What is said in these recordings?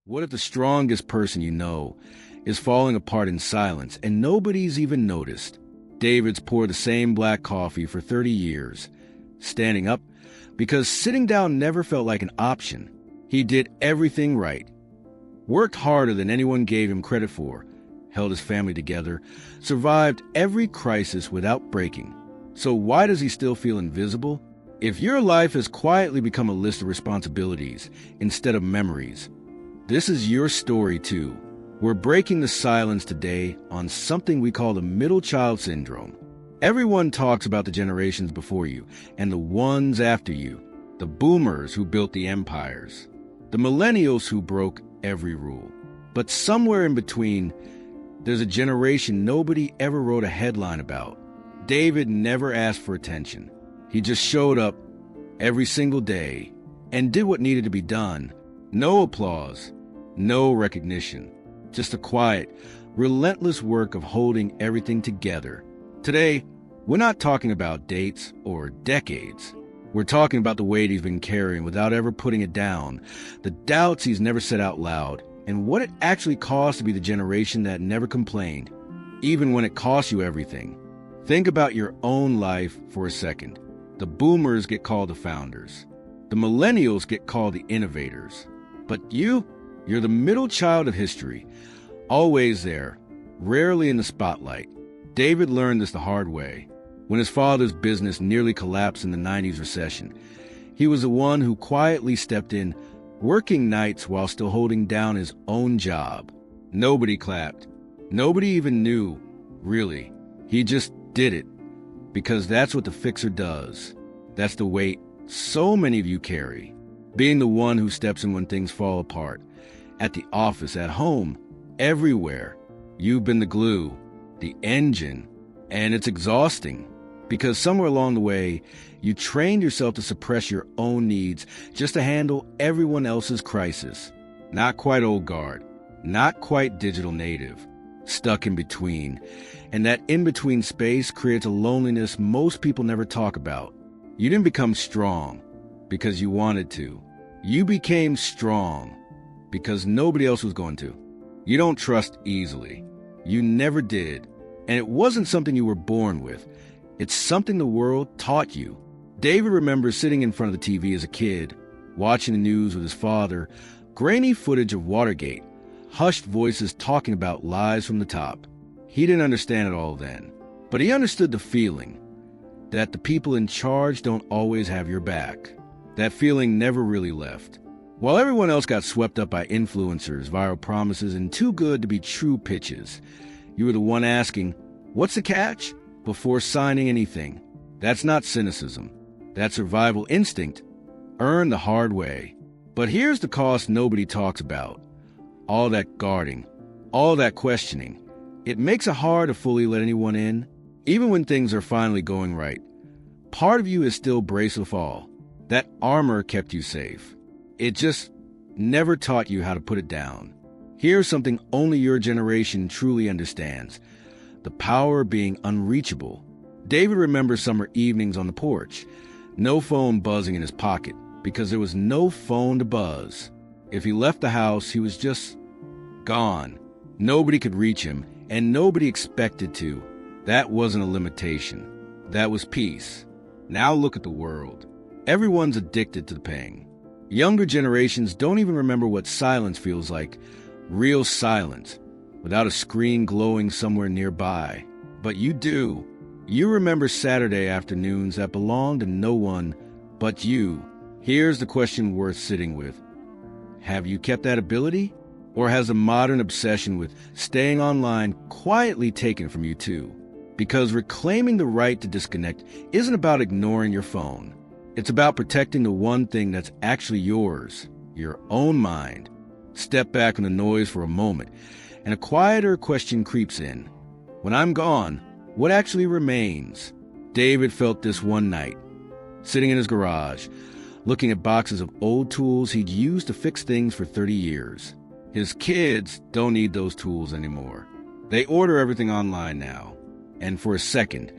What if the strongest person you know is falling apart in silence and nobody's even noticed? David's poured the same black coffee for 30 years, standing up because sitting down never felt like an option. He did everything right, worked harder than anyone gave him credit for, held his family together, survived every crisis without breaking. So why does he still feel invisible? If your life has quietly become a list of responsibilities instead of memories, this is your story too. We're breaking the silence today on something we call the middle child syndrome. Everyone talks about the generations before you and the ones after you, the boomers who built the empires, the millennials who broke every rule. But somewhere in between, there's a generation nobody ever wrote a headline about. David never asked for attention. He just showed up every single day and did what needed to be done. No applause, no recognition, just a quiet, relentless work of holding everything together. Today, we're not talking about dates or decades. We're talking about the weight he's been carrying without ever putting it down, the doubts he's never said out loud, and what it actually costs to be the generation that never complained, even when it cost you everything. Think about your own life for a second. The boomers get called the founders. The millennials get called the innovators. But you're the middle child of history, always there, rarely in the spotlight. David learned this the hard way. When his father's business nearly collapsed in the 90s recession, he was the one who quietly stepped in, working nights while still holding down his own job. Nobody clapped. Nobody even knew, really. He just did it, because that's what the fixer does. That's the weight so many of you carry. Being the one who steps in when things fall apart. At the office, at home, everywhere. You've been the glue, the engine, and it's exhausting. Because somewhere along the way, you trained yourself to suppress your own needs just to handle everyone else's crisis. Not quite old guard, not quite digital native, stuck in between. And that in-between space creates a loneliness most people never talk about. You didn't become strong because you wanted to. You became strong because nobody else was going to. You don't trust easily. You never did. And it wasn't something you were born with. It's something the world taught you. David remembers sitting in front of the TV as a kid, watching the news with his father, grainy footage of Watergate, hushed voices talking about lies from the top. He didn't understand it all then, but he understood the feeling that the people in charge don't always have your back. That feeling never really left. While everyone else got swept up by influencers, viral promises, and too good to be true pitches, you were the one asking, "What's the catch?" before signing anything. That's not cynicism. That's survival instinct, earned the hard way. But here's the cost nobody talks about. All that guarding, all that questioning. It makes it hard to fully let anyone in, even when things are finally going right. Part of you is still braced with fall. That armor kept you safe. It just never taught you how to put it down. Here's something only your generation truly understands. The power of being unreachable. David remembers summer evenings on the porch. No phone buzzing in his pocket, because there was no phone to buzz. If he left the house, he was just gone. Nobody could reach him, and nobody expected to. That wasn't a limitation. That was peace. Now look at the world. Everyone's addicted to the ping. Younger generations don't even remember what silence feels like. Real silence, without a screen glowing somewhere nearby. But you do. You remember Saturday afternoons that belonged to no one but you. Here's the question worth sitting with. Have you kept that ability? Or has a modern obsession with staying online quietly taken from you too? Because reclaiming the right to disconnect isn't about ignoring your phone. It's about protecting the one thing that's actually yours, your own mind. Step back from the noise for a moment, and a quieter question creeps in. When I'm gone, what actually remains? David felt this one night, sitting in his garage, looking at boxes of old tools he'd used to fix things for 30 years. His kids don't need those tools anymore. They order everything online now. And for a second,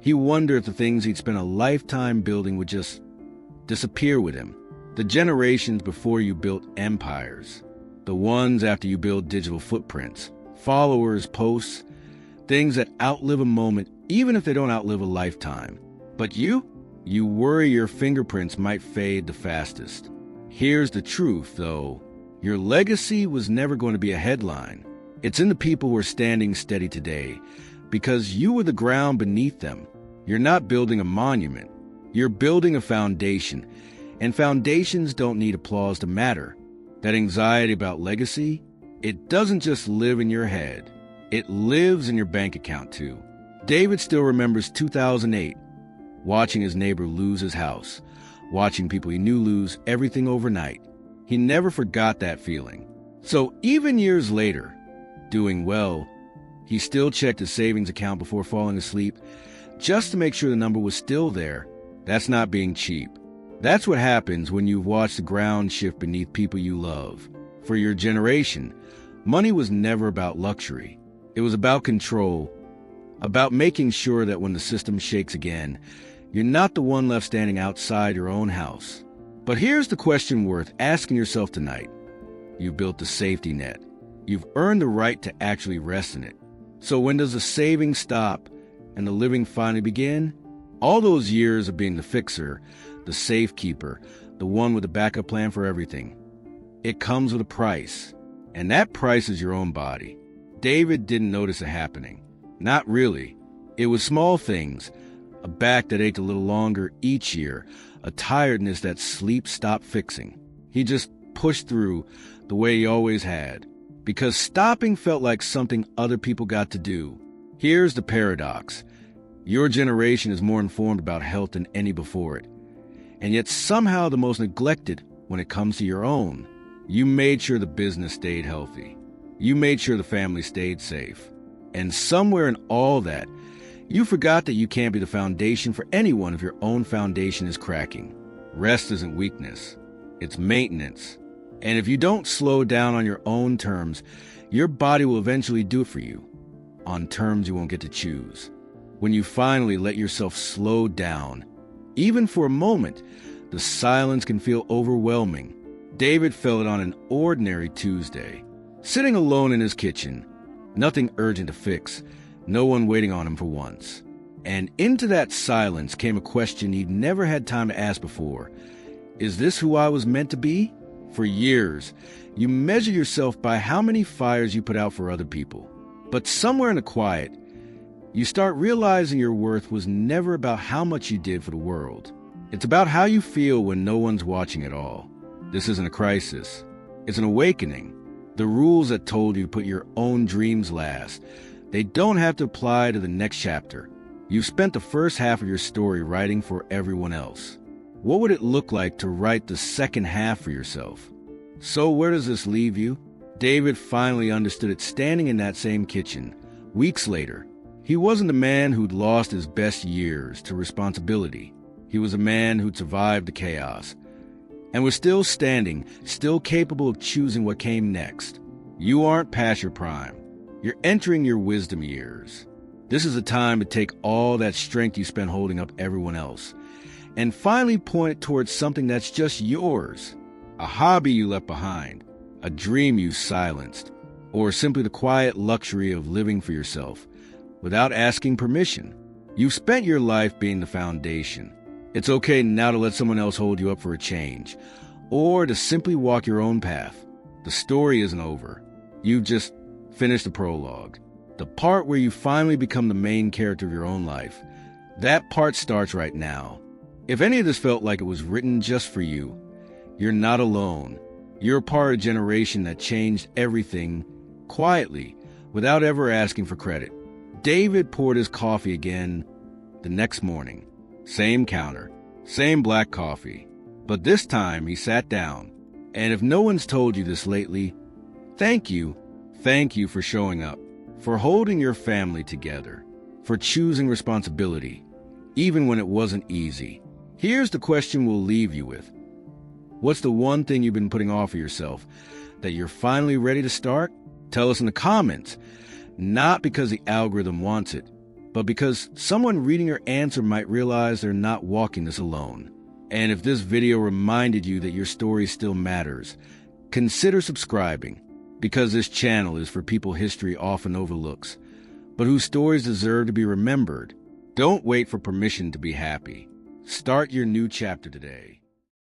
he wondered if the things he'd spent a lifetime building would just disappear with him. The generations before you built empires. The ones after you build digital footprints, followers, posts, things that outlive a moment, even if they don't outlive a lifetime. But you worry your fingerprints might fade the fastest. Here's the truth, though. Your legacy was never going to be a headline. It's in the people who are standing steady today, because you were the ground beneath them. You're not building a monument. You're building a foundation, and foundations don't need applause to matter. That anxiety about legacy, it doesn't just live in your head. It lives in your bank account, too. David still remembers 2008, watching his neighbor lose his house, watching people he knew lose everything overnight. He never forgot that feeling. So even years later, doing well, he still checked his savings account before falling asleep, just to make sure the number was still there. That's not being cheap. That's what happens when you've watched the ground shift beneath people you love. For your generation, money was never about luxury. It was about control, about making sure that when the system shakes again, you're not the one left standing outside your own house. But here's the question worth asking yourself tonight. You've built the safety net. You've earned the right to actually rest in it. So when does the saving stop and the living finally begin? All those years of being the fixer, the safekeeper, the one with a backup plan for everything. It comes with a price, and that price is your own body. David didn't notice it happening. Not really. It was small things, a back that ached a little longer each year, a tiredness that sleep stopped fixing. He just pushed through the way he always had, because stopping felt like something other people got to do. Here's the paradox. Your generation is more informed about health than any before it, and yet somehow the most neglected when it comes to your own. You made sure the business stayed healthy. You made sure the family stayed safe. And somewhere in all that, you forgot that you can't be the foundation for anyone if your own foundation is cracking. Rest isn't weakness. It's maintenance. And if you don't slow down on your own terms, your body will eventually do it for you, on terms you won't get to choose. When you finally let yourself slow down, even for a moment, the silence can feel overwhelming. David felt it on an ordinary Tuesday, sitting alone in his kitchen, nothing urgent to fix, no one waiting on him for once. And into that silence came a question he'd never had time to ask before. Is this who I was meant to be? For years, you measure yourself by how many fires you put out for other people. But somewhere in the quiet, you start realizing your worth was never about how much you did for the world. It's about how you feel when no one's watching at all. This isn't a crisis. It's an awakening. The rules that told you to put your own dreams last, they don't have to apply to the next chapter. You've spent the first half of your story writing for everyone else. What would it look like to write the second half for yourself? So where does this leave you? David finally understood it standing in that same kitchen, weeks later. He wasn't a man who'd lost his best years to responsibility. He was a man who'd survived the chaos, and was still standing, still capable of choosing what came next. You aren't past your prime. You're entering your wisdom years. This is a time to take all that strength you spent holding up everyone else, and finally point it towards something that's just yours. A hobby you left behind, a dream you silenced, or simply the quiet luxury of living for yourself without asking permission. You've spent your life being the foundation. It's okay now to let someone else hold you up for a change, or to simply walk your own path. The story isn't over. You've just finished the prologue, the part where you finally become the main character of your own life. That part starts right now. If any of this felt like it was written just for you, you're not alone. You're a part of a generation that changed everything quietly, without ever asking for credit. David poured his coffee again the next morning. Same counter, same black coffee. But this time he sat down. And if no one's told you this lately, thank you. Thank you for showing up, for holding your family together, for choosing responsibility, even when it wasn't easy. Here's the question we'll leave you with. What's the one thing you've been putting off of yourself that you're finally ready to start? Tell us in the comments. Not because the algorithm wants it, but because someone reading your answer might realize they're not walking this alone. And if this video reminded you that your story still matters, Consider subscribing, because this channel is for people history often overlooks, but whose stories deserve to be remembered. Don't wait for permission to be happy. Start your new chapter today.